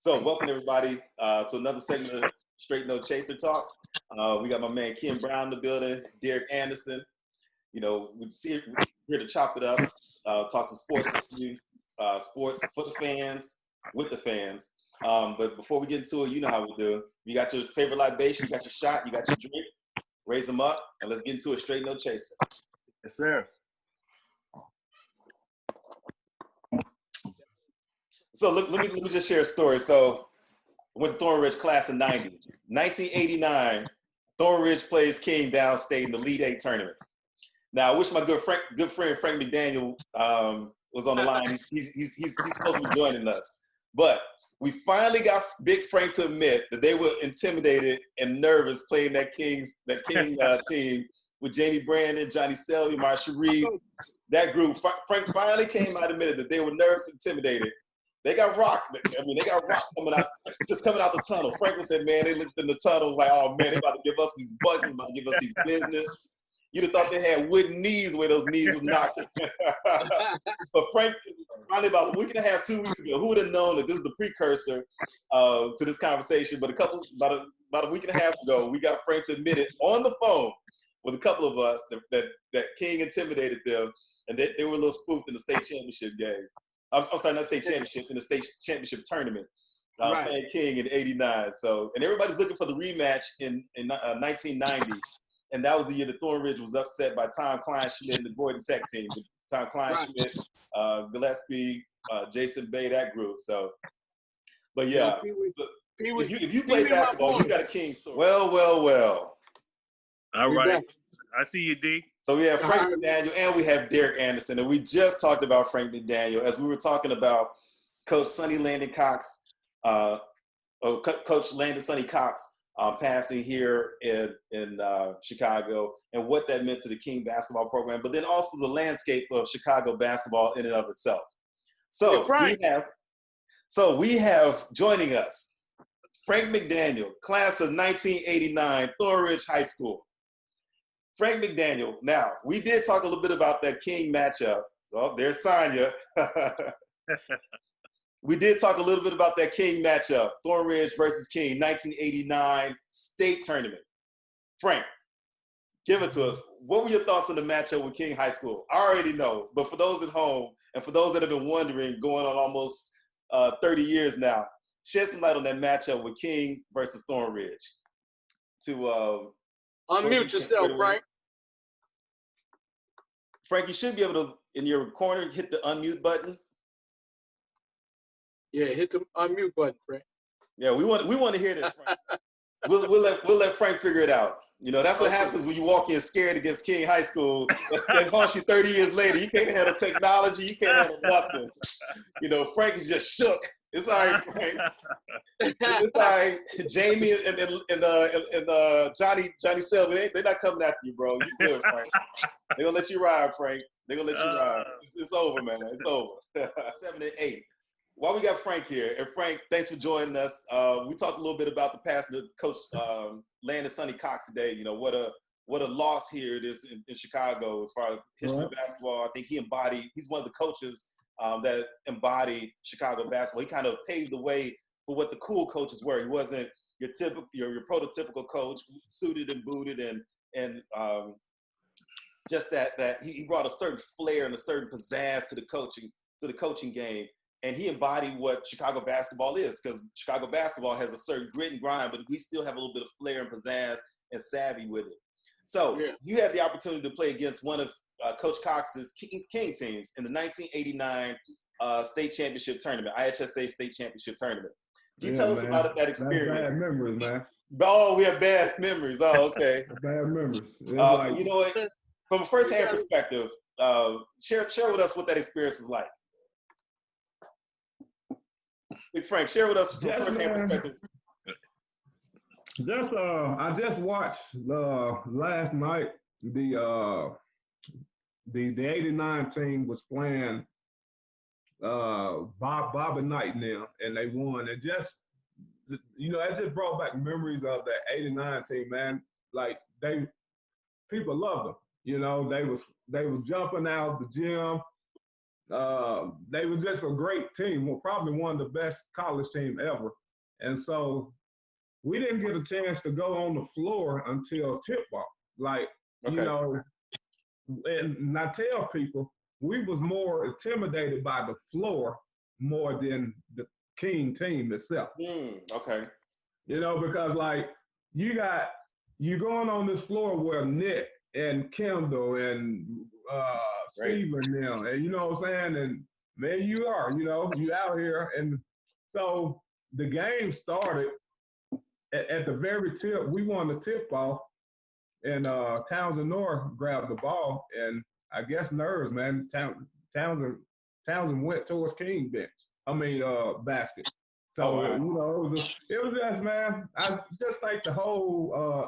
So welcome everybody to another segment of Straight No Chaser Talk. We got my man Ken Brown in the building, Derek Anderson. You know, we're here to chop it up, talk some sports with you, sports for the fans, with the fans. But before we get into it, you know how we do. You got your favorite libation, you got your shot, you got your drink. Raise them up, and let's get into it. Straight No Chaser. Yes, sir. So let me just share a story. So I went to Thornridge class in 1989, Thornridge plays King downstate in the Elite Eight tournament. Now I wish my good friend Frank McDaniel was on the line. He's supposed to be joining us, but we finally got Big Frank to admit that they were intimidated and nervous playing that King team with Jamie Brandon, Johnny Selby, Marsha Reed. That group. Frank finally came out and admitted that they were nervous and intimidated. They got rocked. I mean, they got rocked coming out the tunnel. Franklin said, man, they looked in the tunnel, was like, oh man, they about to give us these buckets, about to give us these business. You'd have thought they had wooden knees where those knees was knocking. But Frank, finally about a week and a half, 2 weeks ago, who would have known that this is the precursor to this conversation? But about a week and a half ago, we got Frank to admit it on the phone with a couple of us that King intimidated them, and that they were a little spooked in the state championship game. I'm sorry, not state championship, in the state championship tournament, playing King in '89. So, and everybody's looking for the rematch in 1990, and that was the year that Thornridge was upset by Tom Kleinschmidt and the Gordon Tech team. Tom Kleinschmidt, Gillespie, Jason Bay, that group. So, but yeah, if you play basketball, you got a King story. Well. All right. I see you, D. So we have Frank McDaniel and we have Derek Anderson. And we just talked about Frank McDaniel as we were talking about Coach Sonny Landon Cox, Coach Landon Sonny Cox passing here in Chicago and what that meant to the King basketball program, but then also the landscape of Chicago basketball in and of itself. So we have joining us Frank McDaniel, class of 1989, Thornridge High School. Frank McDaniel. Now, we did talk a little bit about that King matchup. Oh, there's Tanya. We did talk a little bit about that King matchup, Thornridge versus King, 1989 state tournament. Frank, give it to us. What were your thoughts on the matchup with King High School? I already know, but for those at home and for those that have been wondering, going on almost 30 years now, shed some light on that matchup with King versus Thornridge. Unmute yourself, Frank. Frank, you should be able to, in your corner, hit the unmute button. Yeah, hit the unmute button, Frank. Yeah, we want to hear this, Frank. we'll let Frank figure it out. You know, that's what happens when you walk in scared against King High School. That haunts you 30 years later. You can't handle technology. You can't handle nothing. You know, Frank is just shook. It's all right, Frank. It's all right. Jamie and Johnny Selby, they're not coming after you, bro. You good, Frank. They're going to let you ride, Frank. They're going to let you ride. It's over, man. It's over. 7 and 8. While we got Frank here, and Frank, thanks for joining us. We talked a little bit about the past of Coach Landon Sonny Cox today. You know, what a loss here it is in Chicago as far as history of basketball. I think he's one of the coaches that embodied Chicago basketball. He kind of paved the way for what the cool coaches were. He wasn't your prototypical coach, suited and booted, and just that he brought a certain flair and a certain pizzazz to the coaching game. And he embodied what Chicago basketball is, because Chicago basketball has a certain grit and grind, but we still have a little bit of flair and pizzazz and savvy with it. So you had the opportunity to play against one of Coach Cox's King teams in the 1989 state championship tournament, IHSA state championship tournament. Can you tell us about that experience? That's bad memories, man. Oh, we have bad memories. Oh, okay. Bad memories. You know what? From a first-hand perspective, share with us what that experience was like. Big Frank, share with us from a first-hand perspective. I just watched last night the 89 team was playing Bob and Knight now, and they won. And just, you know, that just brought back memories of that 89 team, man. Like people loved them. You know, they was jumping out the gym. they were just a great team. Well, probably one of the best college team ever. And so we didn't get a chance to go on the floor until tip off. Like, Okay. you know, and I tell people, we was more intimidated by the floor more than the King team itself. Okay. You know, because like you going on this floor where Nick and Kendall and Steve and them, and you know what I'm saying? And man, you out here. And so the game started at the very tip. We won the tip off, and Townsend North grabbed the ball, and I guess nerves, man. Townsend went towards King bench. Basket. So wow. you know, it was just, man. I just think the whole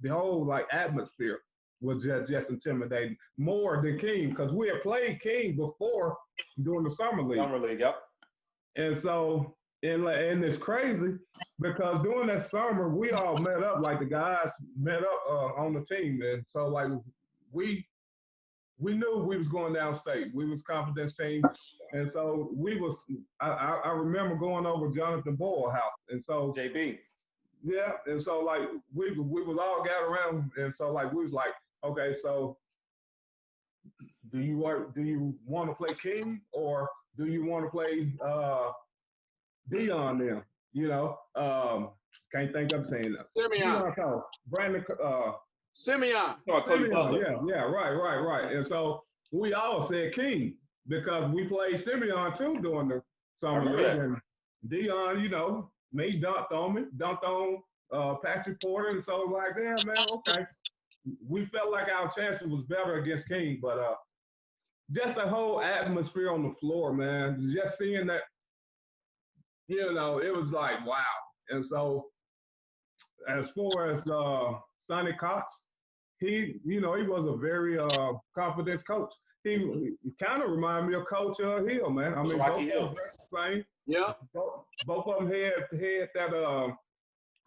the whole like atmosphere was just intimidating more than King, because we had played King before during the summer league. Summer league, yep. And so and it's crazy because during that summer we all met up, like the guys met up on the team, and so like we knew we was going downstate. We was confidence team. And so we was, I remember going over Jonathan Boyle house. And so JB. Yeah. And so like we was all gathered around. And so like we was like, okay, so do you want to play King, or do you want to play Dion now? You know, can't think of saying that. Simeon. Brandon Simeon. Yeah, right. And so we all said King because we played Simeon too during the summer league. And Dion, you know, me dunked on Patrick Porter, and so it was like, damn, man, okay. We felt like our chances was better against King, but just the whole atmosphere on the floor, man, just seeing that, you know, it was like, wow. And so as far as Sonny Cox, he was a very confident coach. He kind of reminded me of Coach Hill, man. I mean, Rocky Hill. Same. Yeah. Both of them had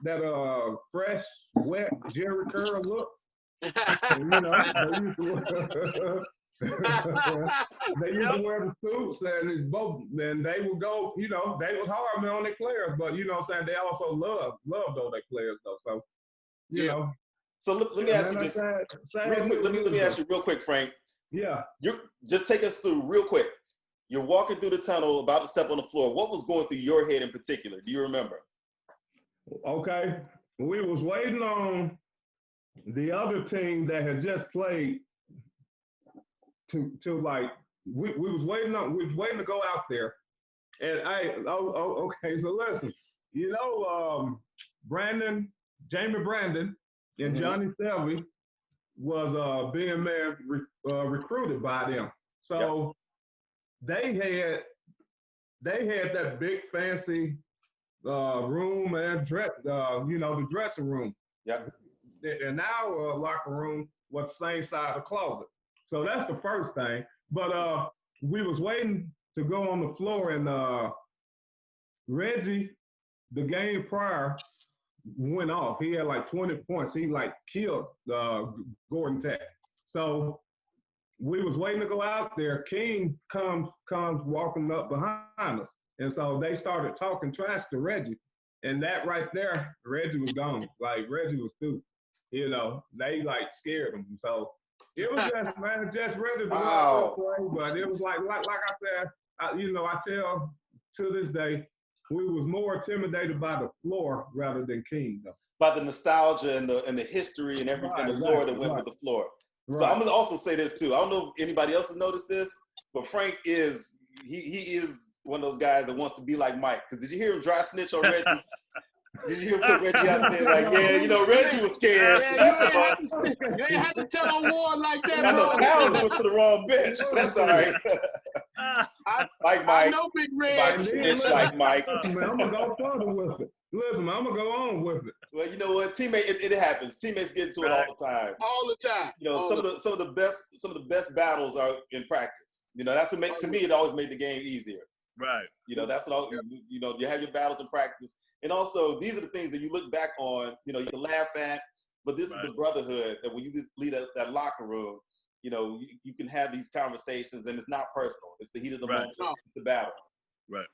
that fresh, wet Jerry Curl look. And, you know, they used to wear the suits, and they would go, you know, they was hard, man, on their players, but you know what I'm saying, they also loved all their players though. So, you know. So let me ask you this real quick. Let me ask you real quick, Frank. Yeah. Just take us through real quick. You're walking through the tunnel, about to step on the floor. What was going through your head in particular? Do you remember? Okay. We was waiting on the other team that had just played to like we was waiting to go out there. And okay, so listen, you know, Jamie Brandon and Johnny Selvey was being recruited by them. So they had that big fancy room and the dressing room. Yep. And our locker room was the same side of the closet. So that's the first thing. But we was waiting to go on the floor, and Reggie, the game prior, went off. He had like 20 points. He like killed Gordon Tech. So we was waiting to go out there. King comes walking up behind us. And so they started talking trash to Reggie. And that right there, Reggie was gone. Like Reggie was through. You know, they like scared him. So it was just, man, just ready to play. But it was like I said, I tell to this day, we was more intimidated by the floor rather than King, though. By the nostalgia and the history and everything, the lore that went with the floor. Right. So I'm gonna also say this too. I don't know if anybody else has noticed this, but Frank is he is one of those guys that wants to be like Mike. Because did you hear him dry snitch on Reggie? Did you hear him put Reggie out there like, Reggie was scared. You ain't had to tell on Ward like that, I know bro. Townsend went to the wrong bench. That's all right. Like Mike. I know Big Red. Like Mike. Man, I'm gonna go further with it. Listen, I'm gonna go on with it. Well, you know what, it happens. Teammates get into it all the time. All the time. You know, some of the best battles are in practice. You know, that's what to me it always made the game easier. Right. You know, that's what you know, you have your battles in practice. And also these are the things that you look back on, you know, you can laugh at, but this is the brotherhood that when you leave that locker room, you know, you can have these conversations and it's not personal. It's the heat of the Right. moment. It's the battle. Right.